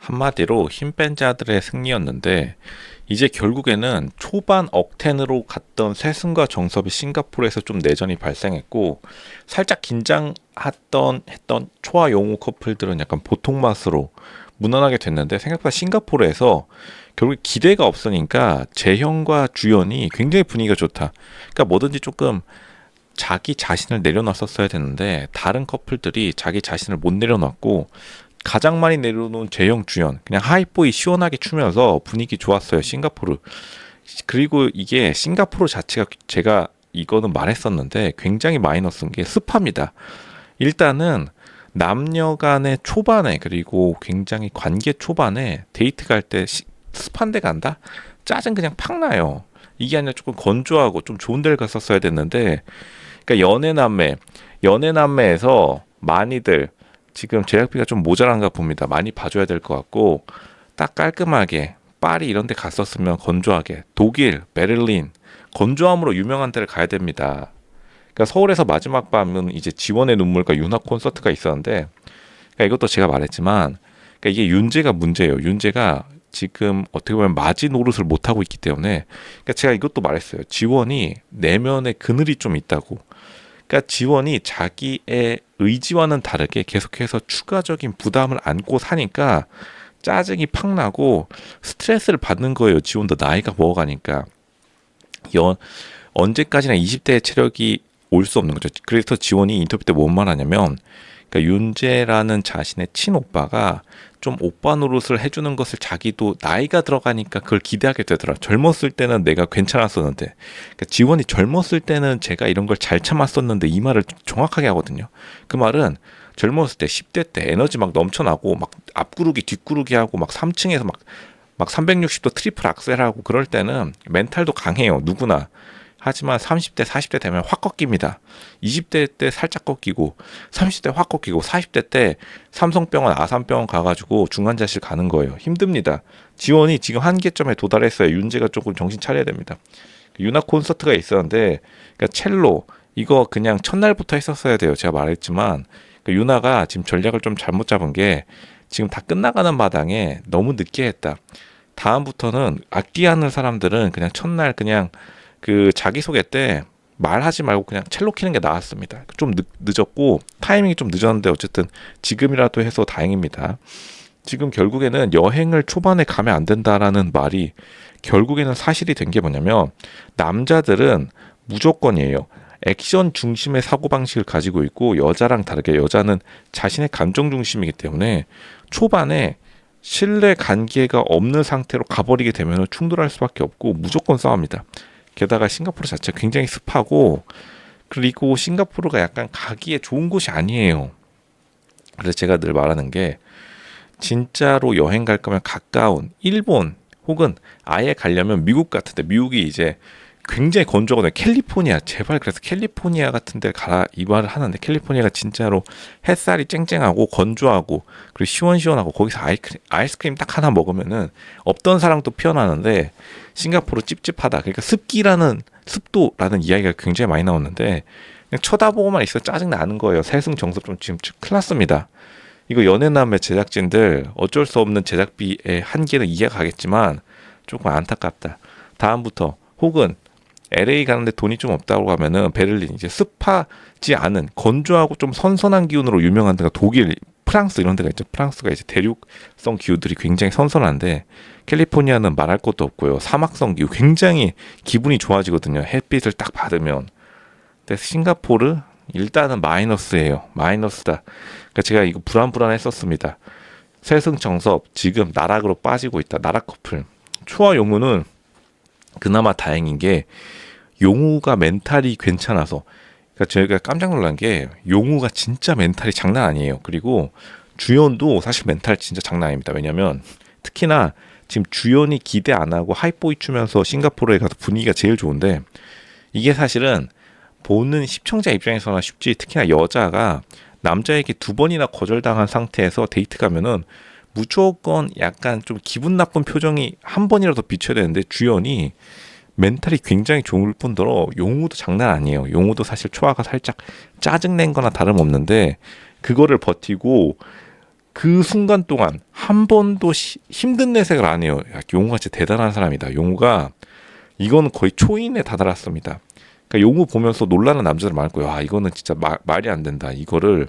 한마디로 힘 뺀 자들의 승리였는데 이제 결국에는 초반 억텐으로 갔던 세승과 정섭이 싱가포르에서 좀 내전이 발생했고 살짝 했던 초아 용우 커플들은 약간 보통 맛으로 무난하게 됐는데 생각보다 싱가포르에서 결국 기대가 없으니까 재형과 주연이 굉장히 분위기가 좋다. 그러니까 뭐든지 조금 자기 자신을 내려놨었어야 되는데 다른 커플들이 자기 자신을 못 내려놨고 가장 많이 내려놓은 재형 주연 그냥 하이보이 시원하게 추면서 분위기 좋았어요 싱가포르. 그리고 이게 싱가포르 자체가 제가 이거는 말했었는데 굉장히 마이너스인 게 습합니다. 일단은 남녀 간의 초반에 그리고 굉장히 관계 초반에 데이트 갈 때 습한 데 간다? 짜증 그냥 팍 나요. 이게 아니라 조금 건조하고 좀 좋은 데를 갔었어야 됐는데 그러니까 연애남매에서 많이들 지금 제작비가 좀 모자란가 봅니다. 많이 봐줘야 될 것 같고 딱 깔끔하게 파리 이런 데 갔었으면 건조하게 독일, 베를린 건조함으로 유명한 데를 가야 됩니다. 그러니까 서울에서 마지막 밤은 이제 지원의 눈물과 윤하 콘서트가 있었는데 그러니까 이것도 제가 말했지만 그러니까 이게 윤재가 문제예요. 윤재가 지금 어떻게 보면 마지 노릇을 못 하고 있기 때문에 그러니까 제가 이것도 말했어요. 지원이 내면에 그늘이 좀 있다고. 그러니까 지원이 자기의 의지와는 다르게 계속해서 추가적인 부담을 안고 사니까 짜증이 팍 나고 스트레스를 받는 거예요. 지원도 나이가 먹어가니까 언제까지나 20대의 체력이 올 수 없는 거죠. 그래서 지원이 인터뷰 때 뭔 말하냐면 그러니까 윤재라는 자신의 친오빠가 좀 오빠 노릇을 해주는 것을 자기도 나이가 들어가니까 그걸 기대하게 되더라. 젊었을 때는 내가 괜찮았었는데 그러니까 지원이 젊었을 때는 제가 이런 걸 잘 참았었는데 이 말을 정확하게 하거든요. 그 말은 젊었을 때 10대 때 에너지 막 넘쳐나고 막 앞구르기 뒷구르기 하고 막 3층에서 막 360도 트리플 악셀하고 그럴 때는 멘탈도 강해요. 누구나. 하지만 30대, 40대 되면 확 꺾입니다. 20대 때 살짝 꺾이고 30대 확 꺾이고 40대 때 삼성병원, 아산병원 가가지고 중환자실 가는 거예요. 힘듭니다. 지원이 지금 한계점에 도달했어요. 윤재가 조금 정신 차려야 됩니다. 윤하 콘서트가 있었는데 그러니까 첼로 이거 그냥 첫날부터 했었어야 돼요. 제가 말했지만 윤하가 지금 전략을 좀 잘못 잡은 게 지금 다 끝나가는 마당에 너무 늦게 했다. 다음부터는 악기하는 사람들은 그냥 첫날 그냥 그 자기소개 때 말하지 말고 그냥 첼로 키는 게 나았습니다. 좀 늦었고 타이밍이 좀 늦었는데 어쨌든 지금이라도 해서 다행입니다. 지금 결국에는 여행을 초반에 가면 안 된다라는 말이 결국에는 사실이 된 게 뭐냐면 남자들은 무조건이에요. 액션 중심의 사고방식을 가지고 있고 여자랑 다르게 여자는 자신의 감정 중심이기 때문에 초반에 신뢰 관계가 없는 상태로 가버리게 되면 충돌할 수밖에 없고 무조건 싸웁니다. 게다가 싱가포르 자체가 굉장히 습하고 그리고 싱가포르가 약간 가기에 좋은 곳이 아니에요. 그래서 제가 늘 말하는 게 진짜로 여행 갈 거면 가까운 일본 혹은 아예 가려면 미국 같은데 미국이 이제 굉장히 건조하거든요. 캘리포니아 제발 그래서 캘리포니아 같은 데 가라 이 말을 하는데 캘리포니아가 진짜로 햇살이 쨍쨍하고 건조하고 그리고 시원시원하고 거기서 아이스크림 딱 하나 먹으면은 없던 사랑도 피어나는데 싱가포르 찝찝하다. 그러니까 습도라는 이야기가 굉장히 많이 나오는데 그냥 쳐다보고만 있어 짜증 나는 거예요. 세승정섭 좀 지금 큰일 났습니다. 이거 연애남의 제작진들 어쩔 수 없는 제작비의 한계는 이해가 가겠지만 조금 안타깝다. 다음부터 혹은 LA 가는데 돈이 좀 없다고 하면은 베를린 이제 습하지 않은 건조하고 좀 선선한 기운으로 유명한 데가 독일, 프랑스 이런 데가 있죠. 프랑스가 이제 대륙성 기후들이 굉장히 선선한데 캘리포니아는 말할 것도 없고요. 사막성 기후 굉장히 기분이 좋아지거든요. 햇빛을 딱 받으면. 근데 싱가포르 일단은 마이너스예요. 마이너스다. 그러니까 제가 이거 불안했었습니다. 세승정섭 지금 나락으로 빠지고 있다. 나락 커플. 초아 용우는 그나마 다행인 게 용우가 멘탈이 괜찮아서 그러니까 저희가 깜짝 놀란 게 용우가 진짜 멘탈이 장난 아니에요. 그리고 주연도 사실 멘탈 진짜 장난 아닙니다. 왜냐면 특히나 지금 주연이 기대 안 하고 하이보이 추면서 싱가포르에 가서 분위기가 제일 좋은데 이게 사실은 보는 시청자 입장에서는 쉽지 특히나 여자가 남자에게 2번이나 거절당한 상태에서 데이트 가면은 무조건 약간 좀 기분 나쁜 표정이 한 번이라도 비춰야 되는데 주연이 멘탈이 굉장히 좋을 뿐더러 용우도 장난 아니에요. 용우도 사실 초아가 살짝 짜증낸 거나 다름없는데 그거를 버티고 그 순간 동안 한 번도 힘든 내색을 안 해요. 야, 용우가 진짜 대단한 사람이다. 용우가 이거는 거의 초인에 다다랐습니다. 그러니까 용우 보면서 놀라는 남자들 많고, 야 이거는 진짜 말이 안 된다. 이거를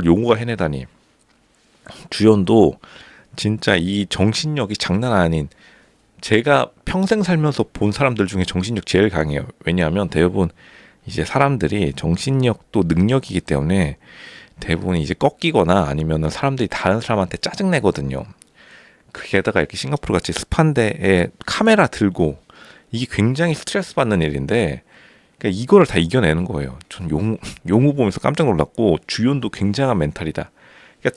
용우가 해내다니. 주연도 진짜 이 정신력이 장난 아닌, 제가 평생 살면서 본 사람들 중에 정신력 제일 강해요. 왜냐하면 대부분 이제 사람들이 정신력도 능력이기 때문에 대부분 이제 꺾이거나 아니면은 사람들이 다른 사람한테 짜증 내거든요. 게다가 이렇게 싱가포르 같이 습한 데에 카메라 들고, 이게 굉장히 스트레스 받는 일인데, 그러니까 이거를 다 이겨내는 거예요. 전 용우 보면서 깜짝 놀랐고, 주연도 굉장한 멘탈이다. 그러니까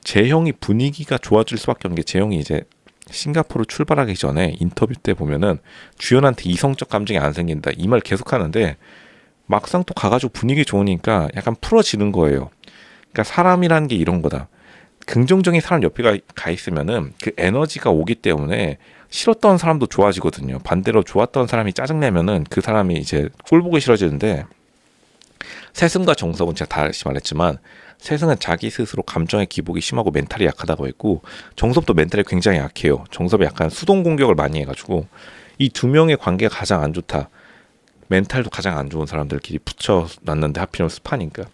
재형이 분위기가 좋아질 수밖에 없는 게, 재형이 이제 싱가포르 출발하기 전에 인터뷰 때 보면은 주연한테 이성적 감정이 안 생긴다 이 말 계속 하는데, 막상 또 가가지고 분위기 좋으니까 약간 풀어지는 거예요. 그러니까 사람이라는 게 이런 거다. 긍정적인 사람 옆에 가 있으면은 그 에너지가 오기 때문에 싫었던 사람도 좋아지거든요. 반대로 좋았던 사람이 짜증내면은 그 사람이 이제 꼴 보기 싫어지는데, 세승과 정섭은 제가 다시 말했지만, 세승은 자기 스스로 감정의 기복이 심하고 멘탈이 약하다고 했고, 정섭도 멘탈이 굉장히 약해요. 정섭이 약간 수동 공격을 많이 해가지고, 이 두 명의 관계가 가장 안 좋다. 멘탈도 가장 안 좋은 사람들끼리 붙여놨는데 하필이면 습하니까.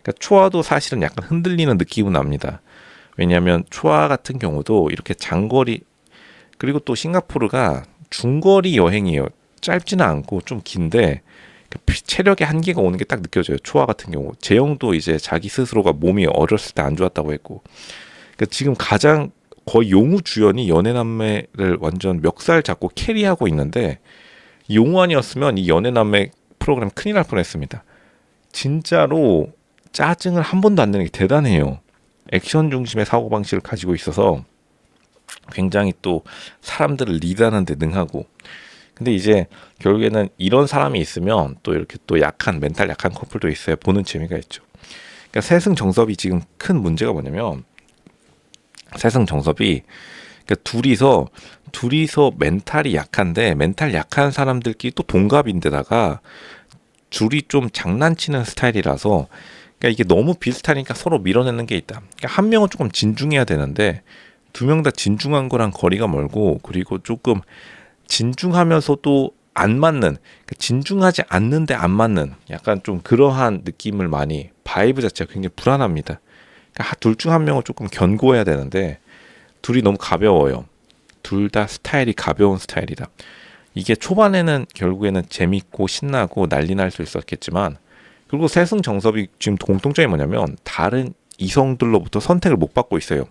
그러니까 초아도 사실은 약간 흔들리는 느낌은 납니다. 왜냐하면 초아 같은 경우도 이렇게 장거리, 그리고 또 싱가포르가 중거리 여행이에요. 짧지는 않고 좀 긴데 체력의 한계가 오는 게 딱 느껴져요. 초아 같은 경우. 재영도 이제 자기 스스로가 몸이 어렸을 때 안 좋았다고 했고, 그러니까 지금 가장 거의 용우 주연이 연애남매를 완전 멱살 잡고 캐리하고 있는데, 용우 아니었으면 이 연애남매 프로그램 큰일 날 뻔했습니다. 진짜로 짜증을 한 번도 안 내는 게 대단해요. 액션 중심의 사고방식을 가지고 있어서 굉장히 또 사람들을 리드하는 데 능하고, 근데 이제 결국에는 이런 사람이 있으면 또 이렇게 또 멘탈 약한 커플도 있어요. 보는 재미가 있죠. 그러니까 세승 정섭이 지금 큰 문제가 뭐냐면, 세승 정섭이 그러니까 둘이서 멘탈이 약한데, 멘탈 약한 사람들끼리 또 동갑인데다가 둘이 좀 장난치는 스타일이라서, 그러니까 이게 너무 비슷하니까 서로 밀어내는 게 있다. 그러니까 한 명은 조금 진중해야 되는데 두 명 다 진중한 거랑 거리가 멀고, 그리고 조금 진중하면서도 안 맞는, 그러니까 진중하지 않는데 안 맞는 약간 좀 그러한 느낌을 많이, 바이브 자체가 굉장히 불안합니다. 그러니까 둘 중 한 명은 조금 견고해야 되는데 둘이 너무 가벼워요. 둘 다 스타일이 가벼운 스타일이다. 이게 초반에는 결국에는 재밌고 신나고 난리 날 수 있었겠지만, 그리고 세승 정섭이 지금 공통점이 뭐냐면 다른 이성들로부터 선택을 못 받고 있어요.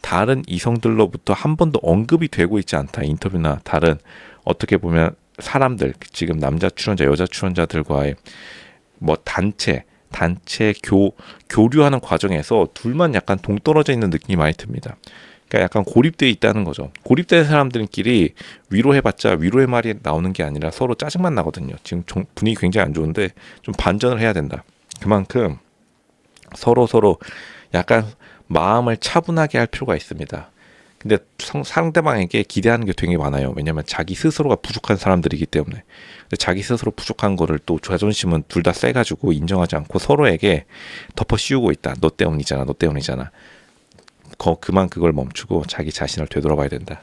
다른 이성들로부터 한 번도 언급이 되고 있지 않다. 인터뷰나 다른 어떻게 보면 사람들, 지금 남자 출연자, 여자 출연자들과의 뭐 단체 교류하는 과정에서 둘만 약간 동떨어져 있는 느낌이 많이 듭니다. 그러니까 약간 고립되어 있다는 거죠. 고립된 사람들끼리 위로해봤자 위로의 말이 나오는 게 아니라 서로 짜증만 나거든요. 지금 분위기 굉장히 안 좋은데 좀 반전을 해야 된다. 그만큼 서로 약간 마음을 차분하게 할 필요가 있습니다. 근데 상대방에게 기대하는 게 되게 많아요. 왜냐하면 자기 스스로가 부족한 사람들이기 때문에. 근데 자기 스스로 부족한 거를 또 자존심은 둘 다 세가지고 인정하지 않고 서로에게 덮어 씌우고 있다. 너 때문이잖아. 그만 그걸 멈추고 자기 자신을 되돌아봐야 된다.